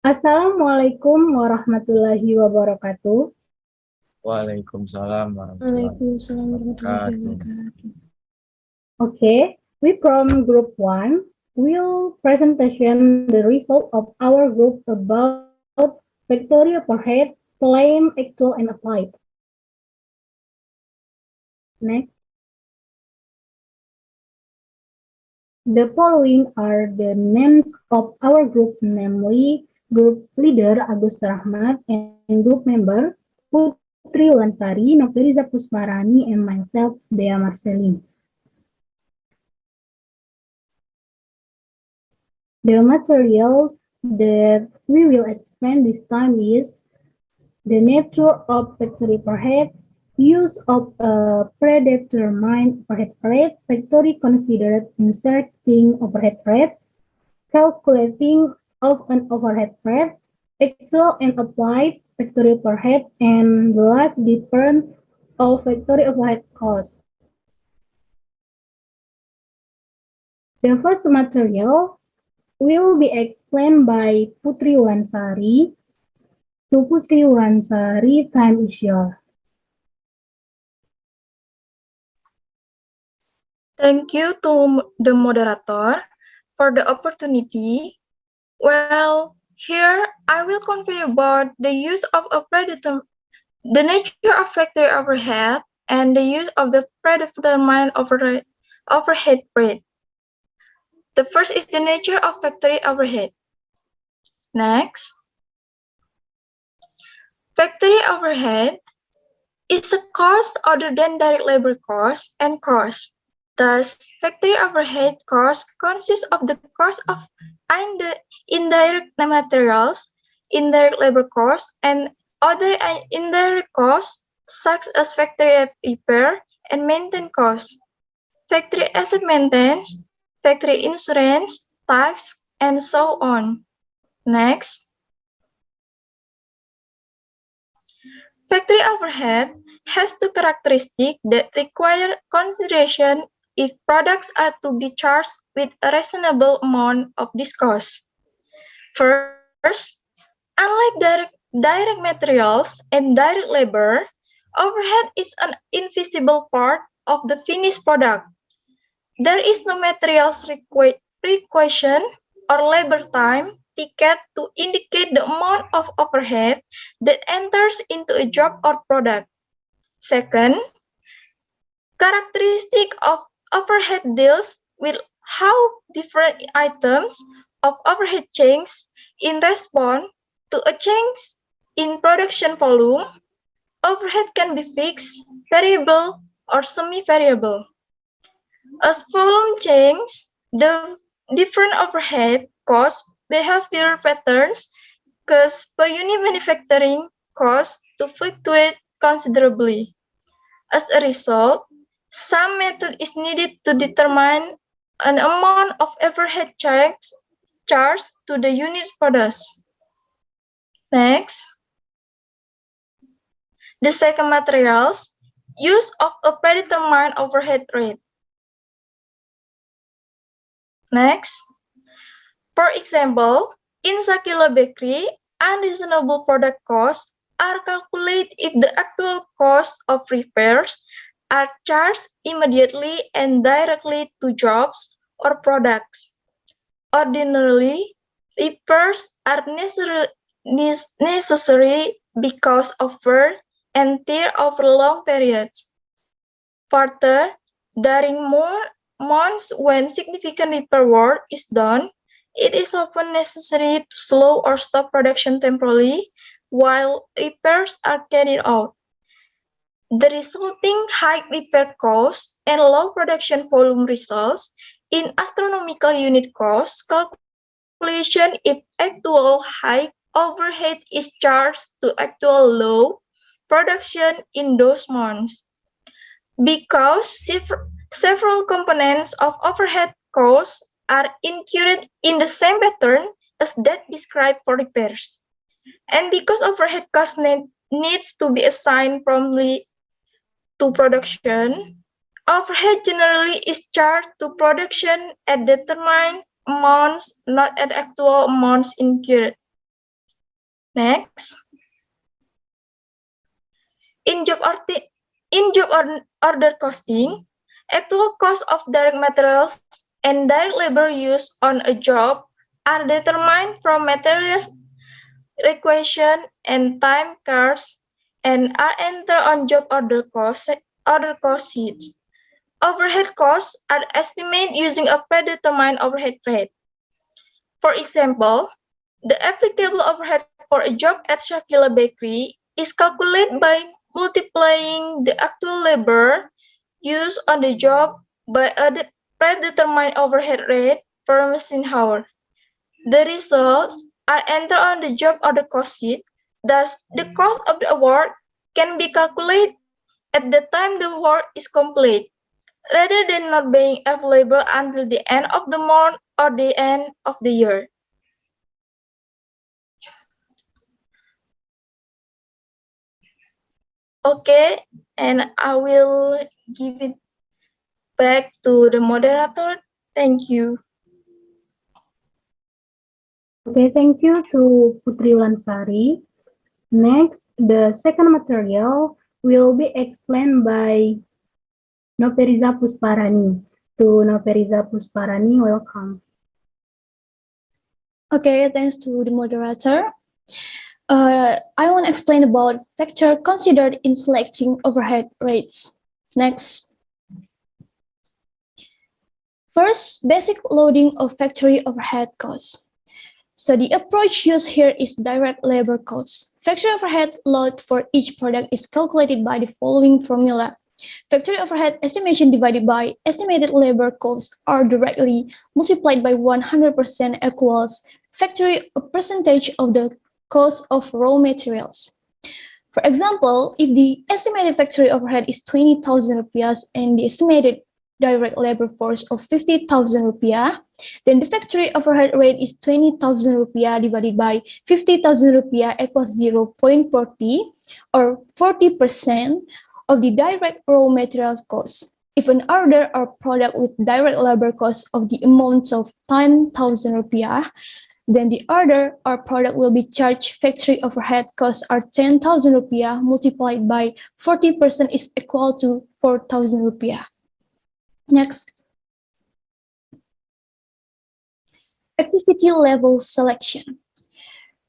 Assalamualaikum warahmatullahi wabarakatuh. Waalaikumsalam warahmatullahi Waalaikumsalam warahmatullahi wabarakatuh. wabarakatuh. Okay, we from group 1 will presentation the result of our group about factory overhead, claim, actual, and applied. Next. The following are the names of our group, namely group leader Agus Rahmat and group members Putri Lansari, Nofiriza Pusparani, and myself, Dea Marcelin. The materials that we will explain this time is the nature of factory overhead, use of a predetermined overhead rate, factory considered inserting overhead rates, calculating of an overhead rate, actual and applied factory overhead, and the last difference of factory overhead costs. The first material will be explained by Putri Wansari. To Putri Wansari, time is yours. Thank you to the moderator for the opportunity. Well, here I will convey about the use of the nature of factory overhead and the use of the predetermined overhead rate. The first is the nature of factory overhead. Next, factory overhead is a cost other than direct labor cost and cost. Thus, factory overhead cost consists of the cost of indirect materials, indirect labor costs, and other indirect costs such as factory repair and maintenance costs, factory asset maintenance, factory insurance, tax, and so on. Next, factory overhead has two characteristics that require consideration if products are to be charged with a reasonable amount of this cost. First, unlike direct materials and direct labor, overhead is an invisible part of the finished product. There is no materials requisition or labor time ticket to indicate the amount of overhead that enters into a job or product. Second, characteristic of overhead deals with how different items of overhead change in response to a change in production volume. Overhead can be fixed, variable, or semi-variable. As volume changes, the different overhead cost behavior patterns cause per unit manufacturing costs to fluctuate considerably. As a result, some method is needed to determine an amount of overhead charged to the unit produced. Next, the second materials, use of a predetermined overhead rate. Next, for example, in Sakila Bakery, unreasonable product costs are calculated if the actual cost of repairs are charged immediately and directly to jobs or products. Ordinarily, repairs are necessary because of wear and tear over long periods. Further, during months when significant repair work is done, it is often necessary to slow or stop production temporarily while repairs are carried out. The resulting high repair costs and low production volume results in astronomical unit cost calculation if actual high overhead is charged to actual low production in those months. Because several components of overhead costs are incurred in the same pattern as that described for repairs. And because overhead cost needs to be assigned promptly to production, overhead generally is charged to production at determined amounts, not at actual amounts incurred. Next, in job order costing, actual cost of direct materials and direct labor used on a job are determined from material requisition and time cards and are entered on job order cost sheets. Overhead costs are estimated using a predetermined overhead rate. For example, the applicable overhead for a job at Shakila Bakery is calculated by multiplying the actual labor used on the job by a predetermined overhead rate per machine hour. The results are entered on the job order cost sheet. Thus, the cost of the award can be calculated at the time the work is complete, rather than not being available until the end of the month or the end of the year. Okay, and I will give it back to the moderator. Thank you. Okay, thank you to Putri Lansari. Next, the second material will be explained by Noperiza Pusparani. To Noperiza Pusparani, welcome. Okay, thanks to the moderator. I want to explain about factors considered in selecting overhead rates. Next. First, basic loading of factory overhead costs. So the approach used here is direct labor costs. Factory overhead load for each product is calculated by the following formula. Factory overhead estimation divided by estimated labor costs are directly multiplied by 100% equals factory percentage of the cost of raw materials. For example, if the estimated factory overhead is 20,000 rupiah and the estimated direct labor force of 50,000 rupiah, then the factory overhead rate is 20,000 rupiah divided by 50,000 rupiah equals 0.40 or 40% of the direct raw materials cost. If an order or product with direct labor cost of the amount of 10,000 rupiah, then the order or product will be charged factory overhead costs are 10,000 rupiah multiplied by 40% is equal to 4,000 rupiah. Next. Activity level selection.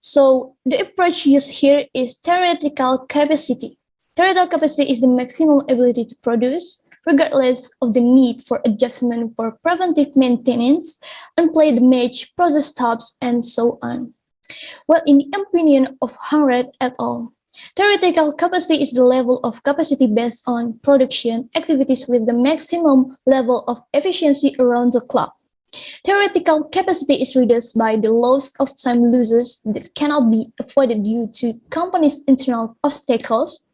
So the approach used here is theoretical capacity. Theoretical capacity is the maximum ability to produce, regardless of the need for adjustment for preventive maintenance, unplanned damage, process stops, and so on. Well, in the opinion of Hunred et al., theoretical capacity is the level of capacity based on production activities with the maximum level of efficiency around the clock. Theoretical capacity is reduced by the loss of time losses that cannot be avoided due to company's internal obstacles.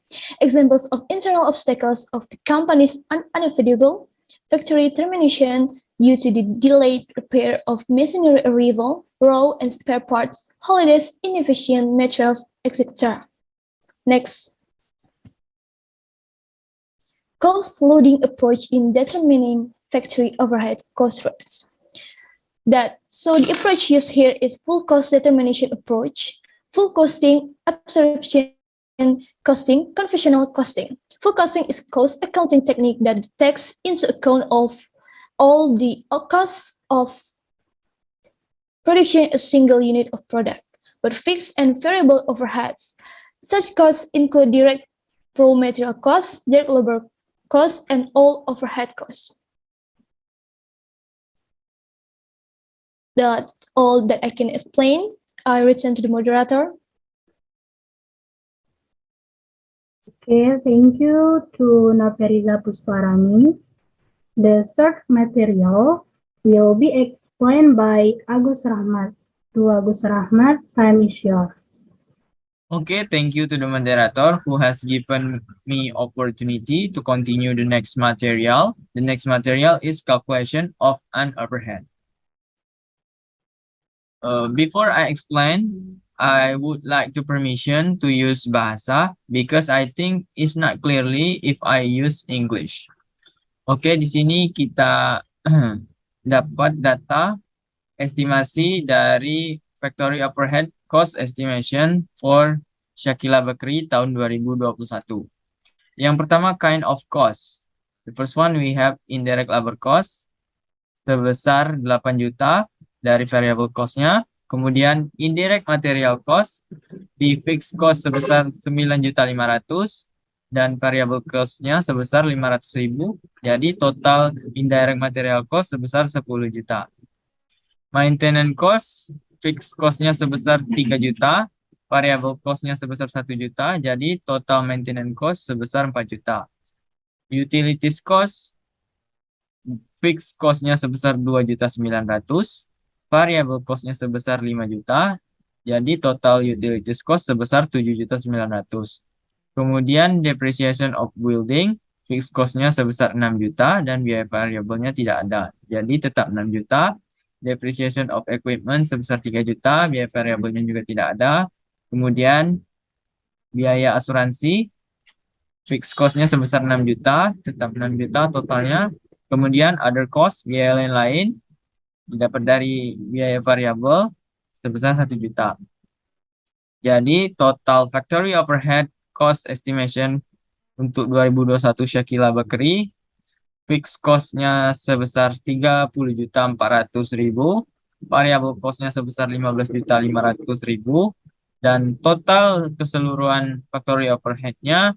Examples of internal obstacles of the company's unavoidable factory termination due to the delayed repair of machinery arrival, raw and spare parts, holidays, inefficient materials, etc. Next. Cost loading approach in determining factory overhead cost rates. So the approach used here is full cost determination approach, full costing, absorption costing, conventional costing. Full costing is cost accounting technique that takes into account of all the costs of producing a single unit of product, but fixed and variable overheads. Such costs include direct raw material costs, direct labor costs, and all overhead costs. That's all that I can explain. I return to the moderator. Okay, thank you to Noperiza Pusparani. The third material will be explained by Agus Rahmat. To Agus Rahmat, time is yours. Okay, thank you to the moderator who has given me opportunity to continue the next material. The next material is calculation of an overhead. Before I explain, I would like to permission to use bahasa because I think it's not clearly if I use English. Oke, di sini kita dapat data estimasi dari factory overhead cost estimation for Shakila Bakri tahun 2021. Yang pertama, kind of cost. The first one we have indirect labor cost sebesar 8 juta dari variable cost-nya. Kemudian indirect material cost di fixed cost sebesar 9.500.000 dan variable cost-nya sebesar 500.000. Jadi total indirect material cost sebesar 10 juta. Maintenance cost, fixed cost-nya sebesar 3 juta, variable cost-nya sebesar 1 juta, jadi total maintenance cost sebesar 4 juta. Utilities cost, fixed cost-nya sebesar 2.900.000, variable cost-nya sebesar 5 juta, jadi total utilities cost sebesar 7.900.000. Kemudian depreciation of building, fixed cost-nya sebesar 6 juta dan biaya variabelnya tidak ada. Jadi tetap 6 juta. Depreciation of equipment sebesar 3 juta, biaya variabelnya juga tidak ada. Kemudian biaya asuransi, fixed cost-nya sebesar 6 juta, tetap 6 juta totalnya. Kemudian other cost, biaya lain-lain, didapat dari biaya variabel sebesar 1 juta. Jadi total factory overhead cost estimation untuk 2021 Shakila Bakri, fixed cost-nya sebesar 30.400.000, variable cost-nya sebesar 15.500.000, dan total keseluruhan factory overhead-nya,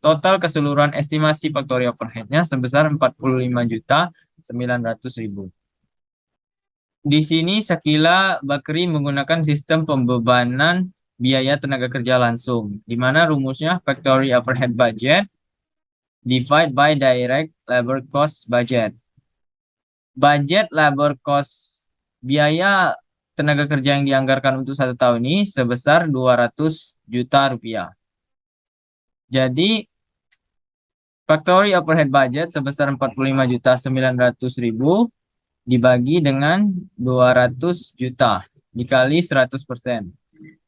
total keseluruhan estimasi factory overhead-nya sebesar 45.900.000. Di sini Shakila Bakri menggunakan sistem pembebanan biaya tenaga kerja langsung, di mana rumusnya factory overhead budget divide by direct labor cost budget. Budget labor cost biaya tenaga kerja yang dianggarkan untuk 1 tahun ini sebesar 200 juta rupiah. Jadi factory overhead budget sebesar 45.900.000 dibagi dengan 200 juta dikali 100%.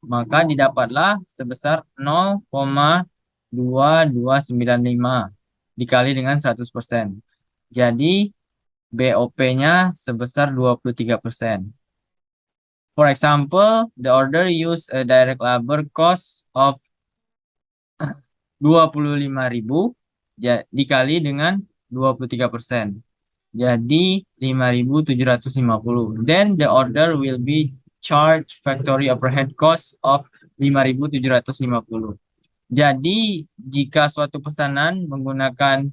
Maka didapatlah sebesar 0,2295 dikali dengan 100%. Jadi BOP-nya sebesar 23%. For example, the order use a direct labor cost of 25.000 dikali dengan 23%. Jadi 5.750. Then the order will be charged factory overhead cost of 5.750. Jadi jika suatu pesanan menggunakan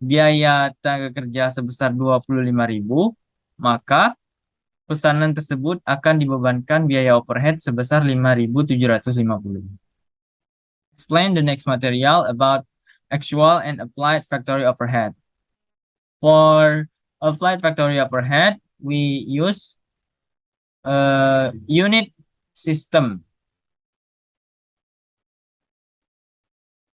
biaya tenaga kerja sebesar 25.000, maka pesanan tersebut akan dibebankan biaya overhead sebesar 5.750. Explain the next material about actual and applied factory overhead. For applied factory overhead, we use a unit system.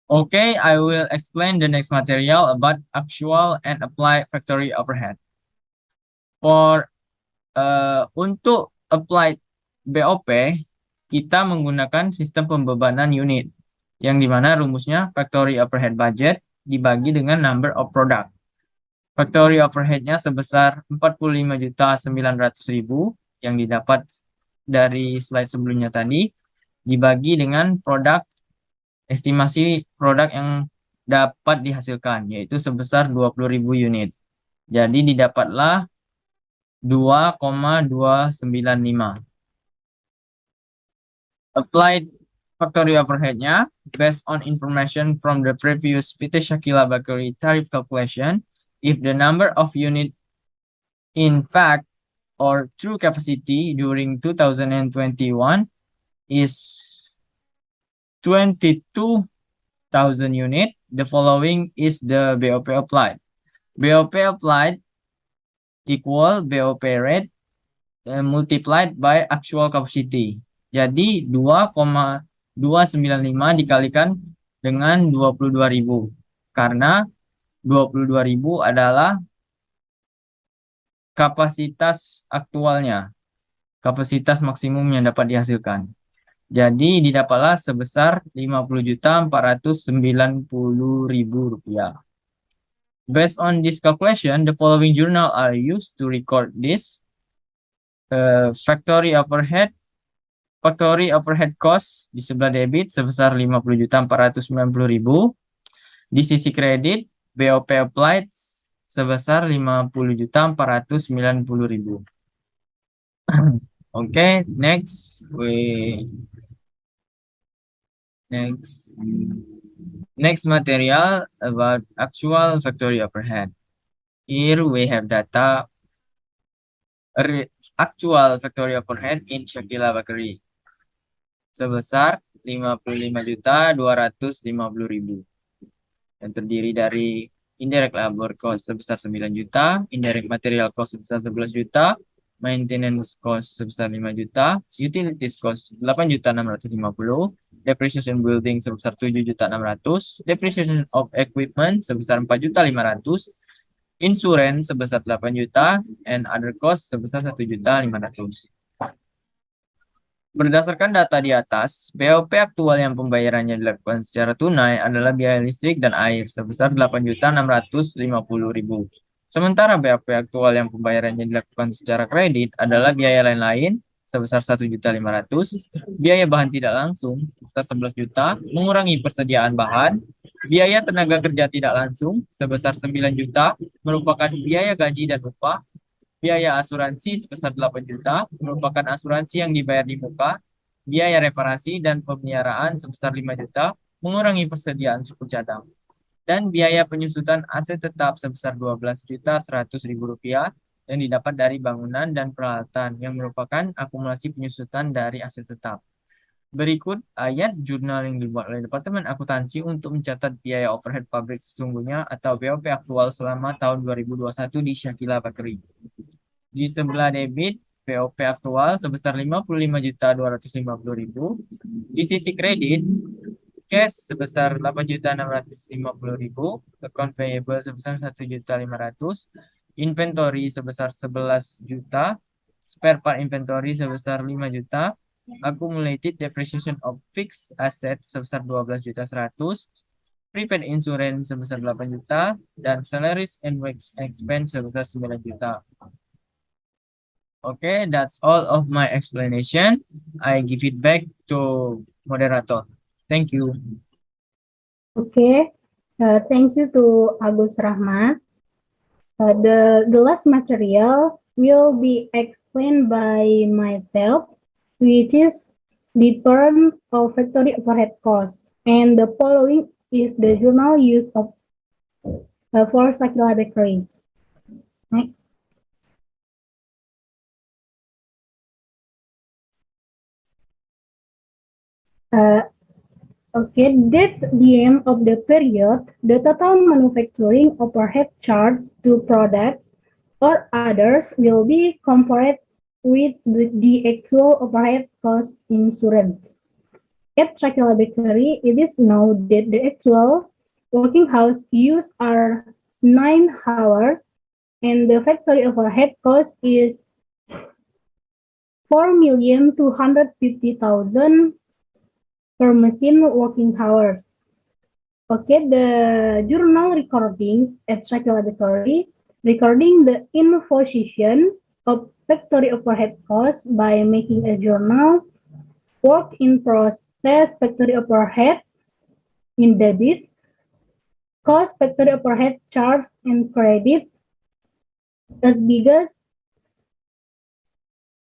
Okay, I will explain the next material about actual and applied factory overhead. For untuk applied BOP, kita menggunakan sistem pembebanan unit, yang dimana rumusnya factory overhead budget dibagi dengan number of product. Factory overhead-nya sebesar 45.900.000 yang didapat dari slide sebelumnya tadi, dibagi dengan produk, estimasi produk yang dapat dihasilkan, yaitu sebesar 20.000 unit. Jadi didapatlah 2,295. Applied factory overhead-nya based on information from the previous PT Shakila Bakri tariff calculation, if the number of unit in fact or true capacity during 2021 is 22,000 unit, the following is the BOP applied. BOP applied equal BOP rate multiplied by actual capacity. Jadi 2,295 dikalikan dengan 22.000. Karena 22.000 adalah kapasitas aktualnya, kapasitas maksimum yang dapat dihasilkan. Jadi didapatlah sebesar 50.490.000 rupiah. Based on this calculation, the following journal are used to record this factory overhead factory overhead cost di sebelah debit sebesar 50.490.000. Di sisi kredit, BOP applied sebesar 50.490.000. Okay, next material about actual factory overhead. Here we have data actual factory overhead in Shakila Bakery sebesar 55.250.000 yang terdiri dari indirect labor cost sebesar 9 juta, indirect material cost sebesar 11 juta, maintenance cost sebesar 5 juta, utilities cost 8.650, depreciation building sebesar 7.600, depreciation of equipment sebesar 4.500, insurance sebesar 8 juta, and other cost sebesar 1.500.000. Berdasarkan data di atas, BOP aktual yang pembayarannya dilakukan secara tunai adalah biaya listrik dan air sebesar 8.650.000. Sementara BOP aktual yang pembayarannya dilakukan secara kredit adalah biaya lain-lain sebesar 1.500.000, biaya bahan tidak langsung sebesar 11 juta, mengurangi persediaan bahan, biaya tenaga kerja tidak langsung sebesar 9 juta, merupakan biaya gaji dan upah, biaya asuransi sebesar 8 juta, merupakan asuransi yang dibayar di muka, biaya reparasi dan pemeliharaan sebesar 5 juta, mengurangi persediaan suku cadang, dan biaya penyusutan aset tetap sebesar 12.100.000 rupiah yang didapat dari bangunan dan peralatan yang merupakan akumulasi penyusutan dari aset tetap. Berikut ayat jurnal yang dibuat oleh Departemen Akuntansi untuk mencatat biaya overhead pabrik sesungguhnya atau BOP aktual selama tahun 2021 di Shakila Bakery. Di sebelah debit, BOP aktual sebesar 55.250.000. Di sisi kredit, cash sebesar 8.650.000, account payable sebesar 1.500.000, inventory sebesar 11 juta, spare part inventory sebesar 5 juta, accumulated depreciation of fixed asset sebesar 12.100.000, prepaid insurance sebesar 8 juta, dan salaries and wage expense sebesar 9 juta. Okay, that's all of my explanation. I give it back to moderator. Thank you. Okay, thank you to Agus Rahmat. The last material will be explained by myself, which is the term of factory overhead cost. And the following is the journal use of for Shakila Bakery. Next. Okay, at the end of the period, the total manufacturing overhead charge to products or others will be compared with the actual overhead cost insurance. At Shakila Bakery, it is known that the actual working hours used are 9 hours and the factory overhead cost is 4.250.000 per machine working hours. Okay, the journal recording at Shakila Bakery recording the imposition of factory overhead costs by making a journal, work in process factory overhead in debit, cost factory overhead charge and credit as big as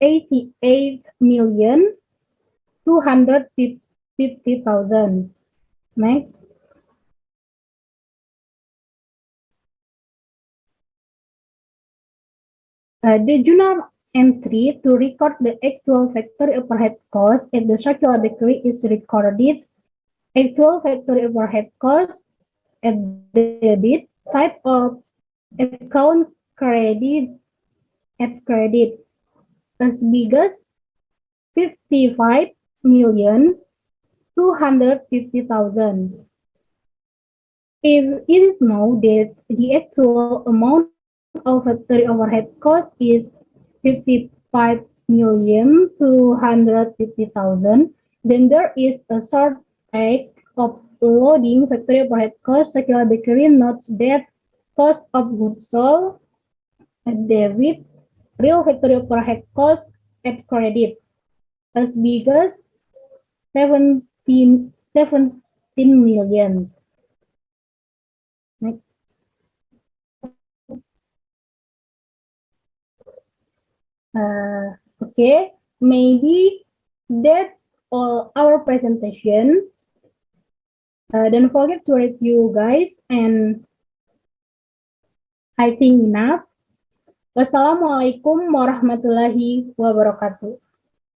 88.250.000. Next. The journal entry to record the actual factory overhead cost at the Shakila Bakery is recorded. Actual factory overhead cost at debit, type of account credit at credit as big as 55.250.000. If it is known that the actual amount of factory overhead cost is 55.250.000, then there is a shortage of loading factory overhead cost. Shakila Bakery notes that cost of goods sold at debit, real factory overhead cost at credit. as big as 17 million. Next. Okay, maybe that's all our presentation. Don't forget to review, guys, and I think enough. Wassalamualaikum warahmatullahi wabarakatuh.